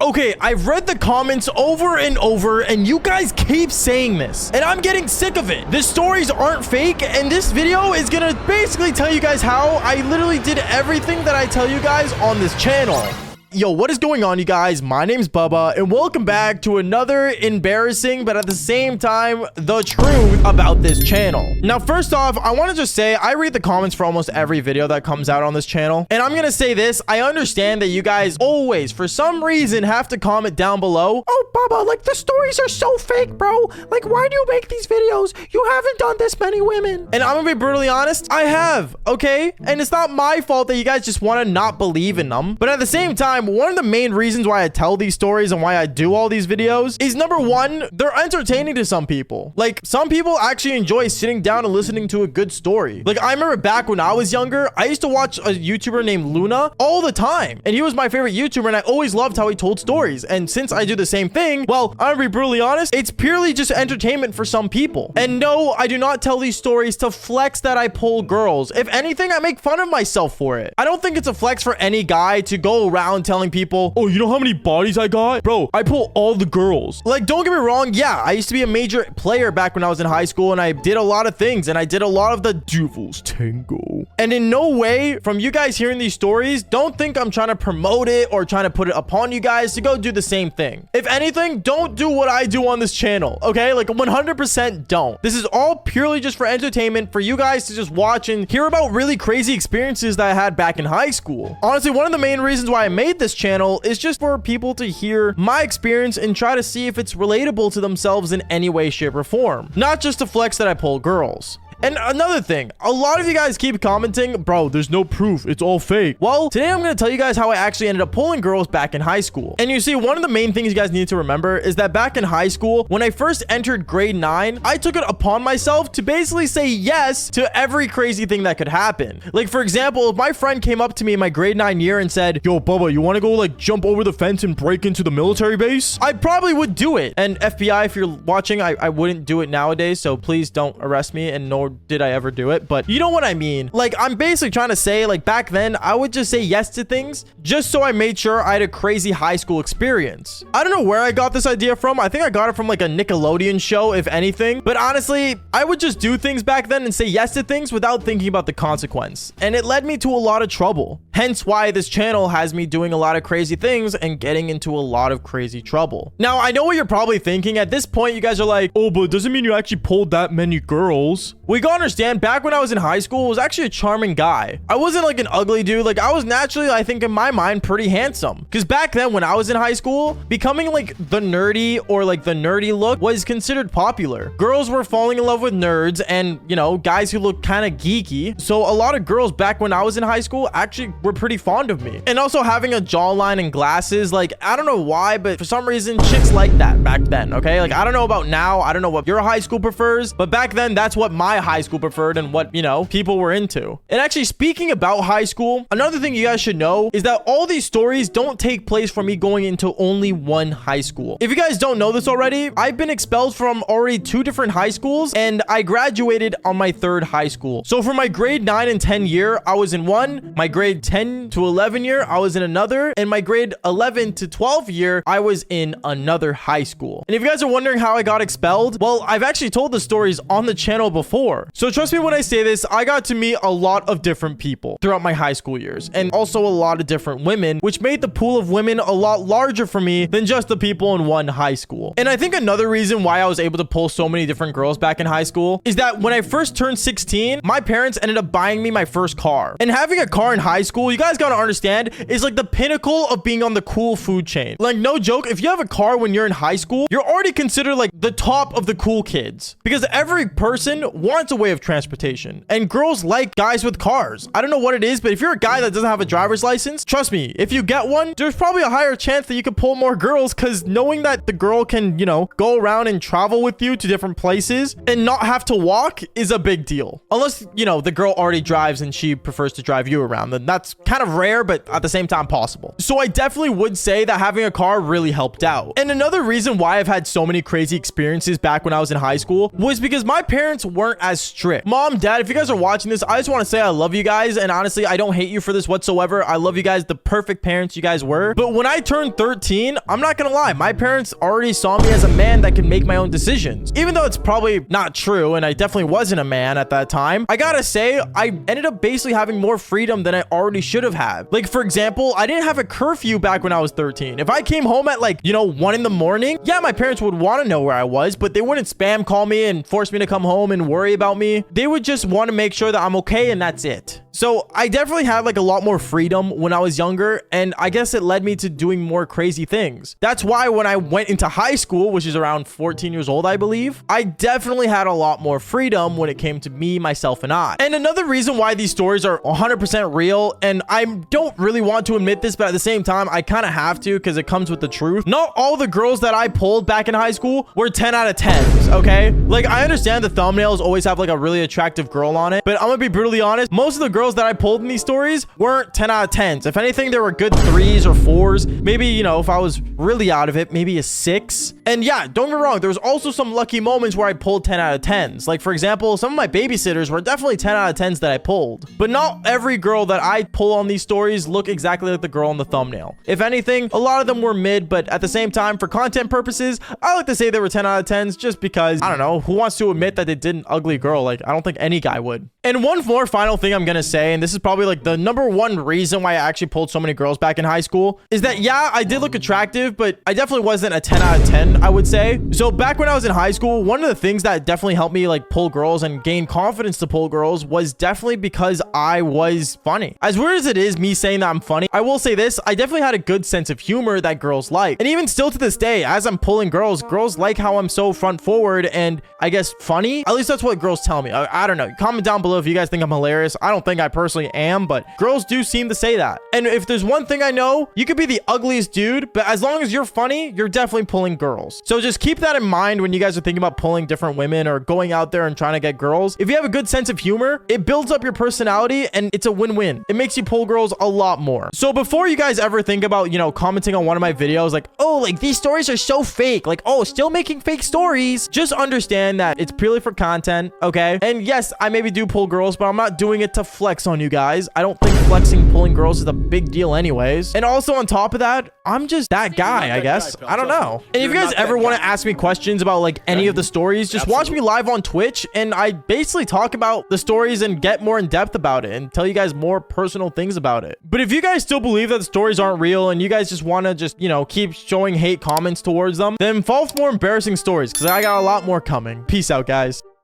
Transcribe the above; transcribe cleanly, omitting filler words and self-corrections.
Okay, I've read the comments over and over, and you guys keep saying this, and I'm getting sick of it. The stories aren't fake, and this video is gonna basically tell you guys how I literally did everything that I tell you guys on this channel. Yo, what is going on, you guys? My name's Bubba, and welcome back to another embarrassing, but at the same time, the truth about this channel. Now, first off, I want to just say, I read the comments for almost every video that comes out on this channel, and I'm gonna say this, I understand that you guys always, for some reason, have to comment down below, "Oh, Bubba, like, the stories are so fake, bro. Like, why do you make these videos? You haven't done this many women." And I'm gonna be brutally honest, I have, okay? And it's not my fault that you guys just want to not believe in them, but at the same time, one of the main reasons why I tell these stories and why I do all these videos is, number one, they're entertaining to some people. Like, some people actually enjoy sitting down and listening to a good story. Like, I remember back when I was younger, I used to watch a YouTuber named Luna all the time, and he was my favorite YouTuber, and I always loved how he told stories. And since I do the same thing, well, I'm gonna be brutally honest, it's purely just entertainment for some people. And no, I do not tell these stories to flex that I pull girls. If anything, I make fun of myself for it. I don't think it's a flex for any guy to go around telling people, "Oh, you know how many bodies I got? Bro, I pull all the girls." Like, don't get me wrong, yeah, I used to be a major player back when I was in high school, and I did a lot of things, and I did a lot of the Devil's Tango. And in no way, from you guys hearing these stories, don't think I'm trying to promote it or trying to put it upon you guys to go do the same thing. If anything, don't do what I do on this channel, okay? Like, 100% don't. This is all purely just for entertainment, for you guys to just watch and hear about really crazy experiences that I had back in high school. Honestly, one of the main reasons why I made this channel is just for people to hear my experience and try to see if it's relatable to themselves in any way, shape, or form. Not just to flex that I pull girls. And another thing, a lot of you guys keep commenting, "Bro, there's no proof. It's all fake." Well, today I'm going to tell you guys how I actually ended up pulling girls back in high school. And you see, one of the main things you guys need to remember is that back in high school, when I first entered grade 9, I took it upon myself to basically say yes to every crazy thing that could happen. Like, for example, if my friend came up to me in my grade 9 year and said, "Yo, Bubba, you want to go, like, jump over the fence and break into the military base?" I probably would do it. And FBI, if you're watching, I wouldn't do it nowadays, so please don't arrest me, and nor did I ever do it, but you know what I mean. Like, I'm basically trying to say, like, back then I would just say yes to things just so I made sure I had a crazy high school experience. I don't know where I got this idea from. I think I got it from like a Nickelodeon show, if anything, but honestly, I would just do things back then and say yes to things without thinking about the consequence, and it led me to a lot of trouble. Hence why this channel has me doing a lot of crazy things and getting into a lot of crazy trouble. Now, I know what you're probably thinking. At this point, you guys are like, "Oh, but it doesn't mean you actually pulled that many girls." We gotta understand, back when I was in high school, I was actually a charming guy. I wasn't like an ugly dude. Like, I was naturally, I think in my mind, pretty handsome. Because back then when I was in high school, becoming like the nerdy or like the nerdy look was considered popular. Girls were falling in love with nerds and, you know, guys who look kind of geeky. So a lot of girls back when I was in high school actually were pretty fond of me. And also having a jawline and glasses, like, I don't know why, but for some reason, chicks like that back then, okay? Like, I don't know about now. I don't know what your high school prefers, but back then, that's what my high school preferred and what, you know, people were into. And actually, speaking about high school, another thing you guys should know is that all these stories don't take place from me going into only one high school. If you guys don't know this already, I've been expelled from already 2 different high schools, and I graduated on my 3rd high school. So for my grade 9 and 10 year, I was in one. My grade 10 to 11 year, I was in another. And my grade 11 to 12 year, I was in another high school. And if you guys are wondering how I got expelled, well, I've actually told the stories on the channel before. So trust me when I say this, I got to meet a lot of different people throughout my high school years, and also a lot of different women, which made the pool of women a lot larger for me than just the people in one high school. And I think another reason why I was able to pull so many different girls back in high school is that when I first turned 16, my parents ended up buying me my first car. And having a car in high school, you guys gotta understand, is like the pinnacle of being on the cool food chain. Like, no joke, if you have a car when you're in high school, you're already considered like the top of the cool kids, because every person wants a way of transportation, and girls like guys with cars. I don't know what it is, but if you're a guy that doesn't have a driver's license, trust me, if you get one, there's probably a higher chance that you could pull more girls, because knowing that the girl can, you know, go around and travel with you to different places and not have to walk is a big deal. Unless, you know, the girl already drives and she prefers to drive you around, then that's kind of rare, but at the same time possible. So I definitely would say that having a car really helped out. And another reason why I've had so many crazy experiences back when I was in high school was because my parents weren't as as strict. Mom, dad, if you guys are watching this, I just want to say I love you guys. And honestly, I don't hate you for this whatsoever. I love you guys, the perfect parents you guys were. But when I turned 13, I'm not gonna lie, my parents already saw me as a man that can make my own decisions. Even though it's probably not true, and I definitely wasn't a man at that time, I gotta say, I ended up basically having more freedom than I already should have had. Like, for example, I didn't have a curfew back when I was 13. If I came home at like, 1 in the morning, yeah, my parents would want to know where I was, but they wouldn't spam call me and force me to come home and worry about me. They would just want to make sure that I'm okay, and that's it. So I definitely had like a lot more freedom when I was younger, and I guess it led me to doing more crazy things. That's why when I went into high school, which is around 14 years old, I believe, I definitely had a lot more freedom when it came to me, myself, and I. And another reason why these stories are 100% real, and I don't really want to admit this, but at the same time, I kind of have to because it comes with the truth. Not all the girls that I pulled back in high school were 10 out of 10s, okay? Like, I understand the thumbnails always have like a really attractive girl on it, but I'm gonna be brutally honest, most of the girls that I pulled in these stories weren't 10 out of 10s. If anything, they were good 3s or 4s. Maybe, if I was really out of it, maybe a 6. And yeah, don't get me wrong, there was also some lucky moments where I pulled 10 out of 10s. Like, for example, some of my babysitters were definitely 10 out of 10s that I pulled. But not every girl that I pull on these stories look exactly like the girl in the thumbnail. If anything, a lot of them were mid, but at the same time, for content purposes, I like to say they were 10 out of 10s just because, I don't know, who wants to admit that they did an ugly girl? Like, I don't think any guy would. And one more final thing I'm gonna say, and this is probably like the number one reason why I actually pulled so many girls back in high school, is that yeah, I did look attractive, but I definitely wasn't a 10 out of 10, I would say. So back when I was in high school, one of the things that definitely helped me like pull girls and gain confidence to pull girls was definitely because I was funny. As weird as it is me saying that I'm funny, I will say this, I definitely had a good sense of humor that girls like. And even still to this day, as I'm pulling girls like how I'm so front forward and I guess funny. At least that's what girls tell me. I don't know. Comment down below if you guys think I'm hilarious. I don't think I personally am, but girls do seem to say that. And if there's one thing I know, you could be the ugliest dude, but as long as you're funny, you're definitely pulling girls. So just keep that in mind when you guys are thinking about pulling different women or going out there and trying to get girls. If you have a good sense of humor, it builds up your personality and it's a win-win. It makes you pull girls a lot more. So before you guys ever think about, commenting on one of my videos like, oh, like these stories are so fake, like, oh, still making fake stories, just understand that it's purely for content, okay? And yes, I maybe do pull girls, but I'm not doing it to flex on you guys. I don't think flexing pulling girls is a big deal anyways. And also on top of that, I'm just that guy, I guess. I don't know. And if you guys ever want to ask me questions about like any of the stories, just watch me live on Twitch and I basically talk about the stories and get more in depth about it and tell you guys more personal things about it. But if you guys still believe that the stories aren't real and you guys just want to just, keep showing hate comments towards them, then follow for more embarrassing stories because I got a lot more coming. Peace out, guys.